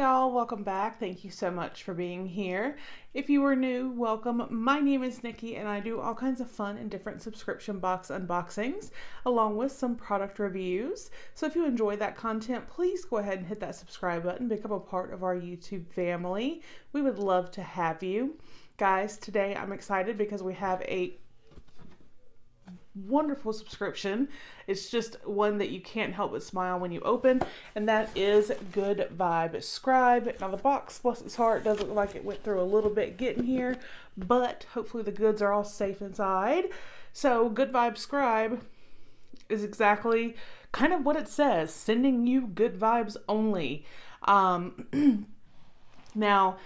y'all, welcome back. Thank you so much for being here. If you are new, welcome. My name is Nikki and I do all kinds of fun and different subscription box unboxings along with some product reviews. So if you enjoy that content, please go ahead and hit that subscribe button, become a part of our YouTube family. We would love to have you. Guys, today I'm excited because we have a wonderful subscription. It's just one that you can't help but smile when you open, and that is Good Vibe Scribe. Now the box, bless its heart, does look like it went through a little bit getting here, but hopefully the goods are all safe inside. So Good Vibe Scribe is exactly kind of what it says, sending you good vibes only. Now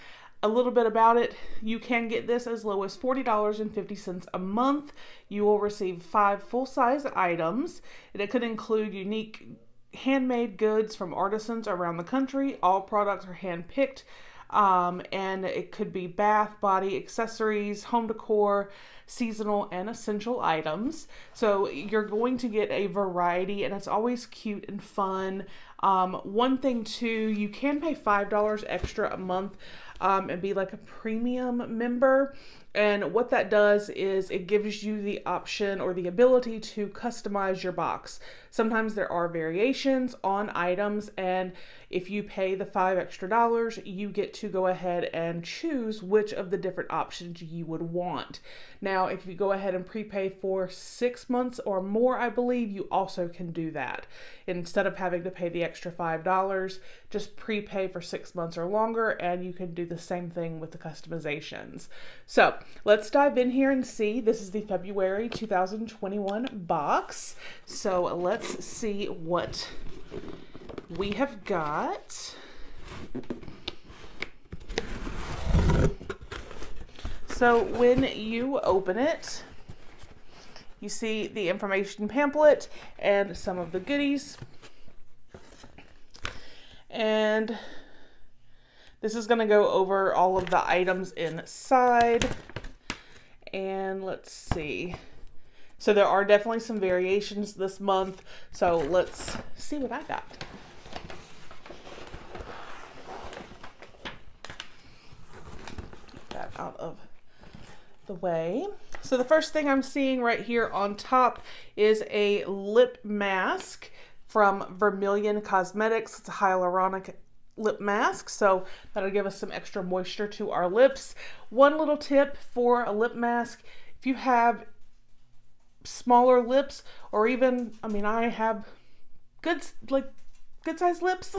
a little bit about it, you can get this as low as $40.50 a month. You will receive 5 full-size items, and it could include unique handmade goods from artisans around the country. All products are hand-picked, and it could be bath, body, accessories, home decor, seasonal, and essential items. So you're going to get a variety, and it's always cute and fun. One thing too, you can pay $5 extra a month and be like a premium member. And what that does is it gives you the option or the ability to customize your box. Sometimes there are variations on items, and if you pay the $5 extra, you get to go ahead and choose which of the different options you would want. Now, if you go ahead and prepay for 6 months or more, I believe you also can do that. Instead of having to pay the extra $5, just prepay for 6 months or longer, and you can do the same thing with the customizations. So let's dive in here and see. This is the February 2021 box. So let's see what we have got. So when you open it, you see the information pamphlet and some of the goodies. And this is going to go over all of the items inside. And let's see. So there are definitely some variations this month. So let's see what I got. Get that out of the way. So the first thing I'm seeing right here on top is a lip mask from Vermilion Cosmetics. It's a hyaluronic lip mask, so that'll give us some extra moisture to our lips. One little tip for a lip mask: if you have smaller lips, or even, I mean, I have good sized lips,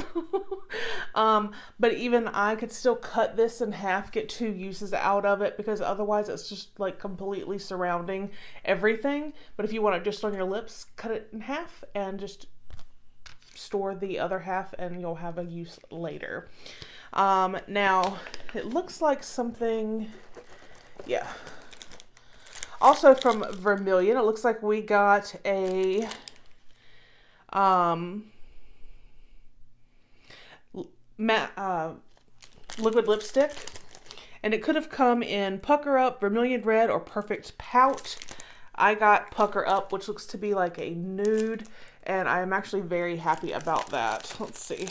but even I could still cut this in half, get 2 uses out of it, because otherwise it's just like completely surrounding everything. But if you want it just on your lips, cut it in half and just store the other half, and you'll have a use later. Now it looks like something, yeah, also from Vermilion. It looks like we got a liquid lipstick, and it could have come in Pucker Up, Vermilion Red, or Perfect Pout. I got Pucker Up, which looks to be like a nude, and I am actually very happy about that. Let's see.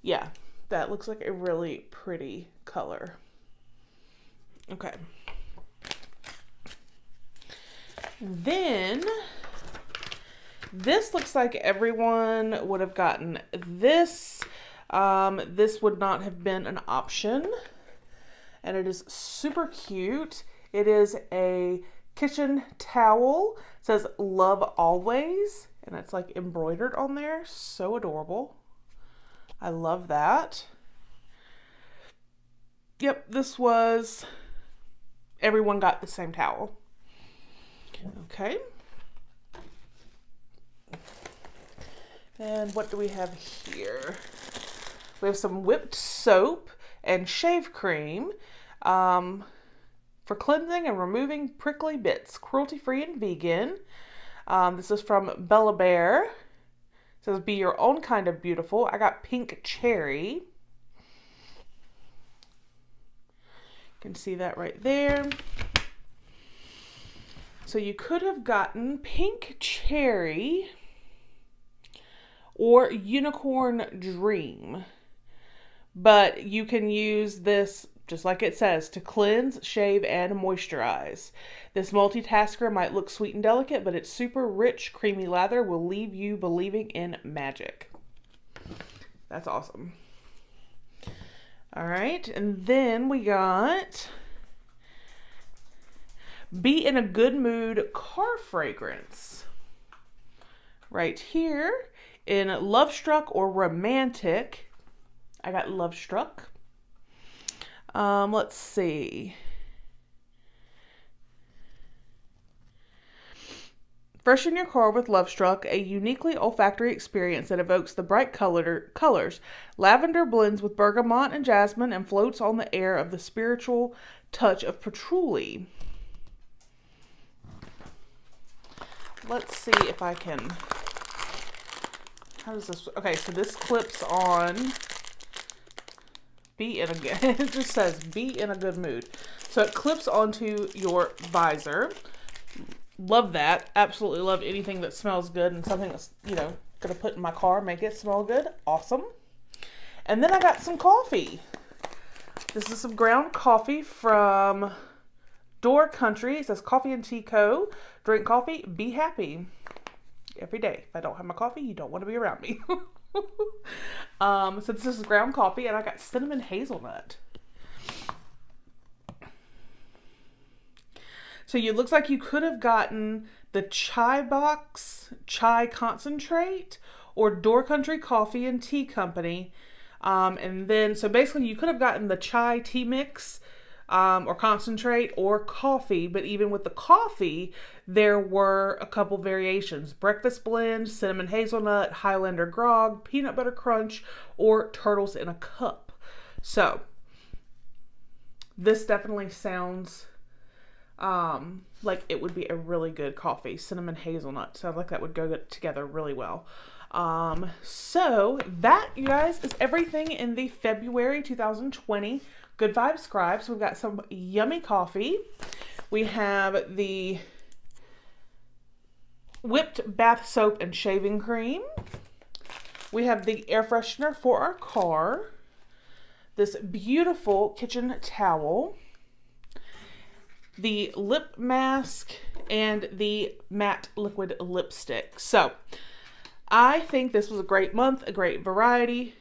Yeah, that looks like a really pretty color. Okay. Then this looks like everyone would have gotten this. This would not have been an option, and it is super cute. It is a kitchen towel. It says "Love Always," and it's like embroidered on there. So adorable. I love that. Yep, this was, everyone got the same towel. Okay. And what do we have here? We have some whipped soap and shave cream for cleansing and removing prickly bits, cruelty-free and vegan. This is from Bella Bear. It says, "Be your own kind of beautiful." I got pink cherry. You can see that right there. So you could have gotten pink cherry or Unicorn Dream. But you can use this, just like it says, to cleanse, shave, and moisturize. This multitasker might look sweet and delicate, but its super rich, creamy lather will leave you believing in magic. That's awesome. All right, and then we got Be in a Good Mood car fragrance. Right here in Love Struck or Romantic. I got Love Struck. Let's see. Freshen your car with Love Struck, a uniquely olfactory experience that evokes the bright colors. Lavender blends with bergamot and jasmine and floats on the air of the spiritual touch of patchouli. Let's see if I can... How does this... Okay, so this clips on... Be in a good... It just says, be in a good mood. So it clips onto your visor. Love that. Absolutely love anything that smells good and something that's, you know, going to put in my car, make it smell good. Awesome. And then I got some coffee. This is some ground coffee from Door Country. It says Coffee and Tea Co. Drink coffee, be happy. Every day. If I don't have my coffee, you don't want to be around me. So this is ground coffee, and I got cinnamon hazelnut. So it looks like you could have gotten the Chai Box Chai Concentrate or Door Country Coffee and Tea Company. And then, so basically you could have gotten the chai tea mix or concentrate or coffee. But even with the coffee, there were a couple variations. Breakfast blend, cinnamon hazelnut, Highlander grog, peanut butter crunch, or turtles in a cup. So this definitely sounds... like it would be a really good coffee. Cinnamon hazelnut sounds like that would go together really well. So that, you guys, is everything in the February 2020 Good Vibe Scribe. So we've got some yummy coffee. We have the whipped bath soap and shaving cream. We have the air freshener for our car. This beautiful kitchen towel. The lip mask, and the matte liquid lipstick. So I think this was a great month, a great variety,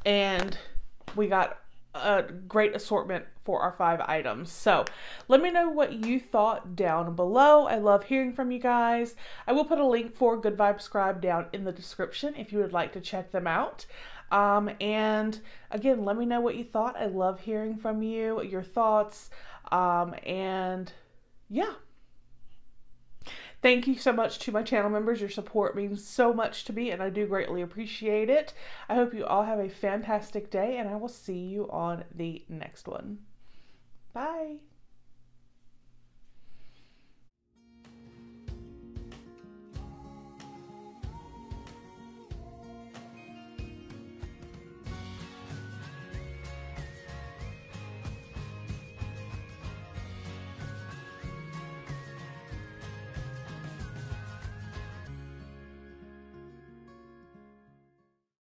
and we got a great assortment for our 5 items. So let me know what you thought down below. I love hearing from you guys. I will put a link for Good Vibe Scribe down in the description if you would like to check them out. And again, let me know what you thought. I love hearing from you, your thoughts. And yeah, thank you so much to my channel members. Your support means so much to me, and I do greatly appreciate it. I hope you all have a fantastic day, and I will see you on the next one. Bye.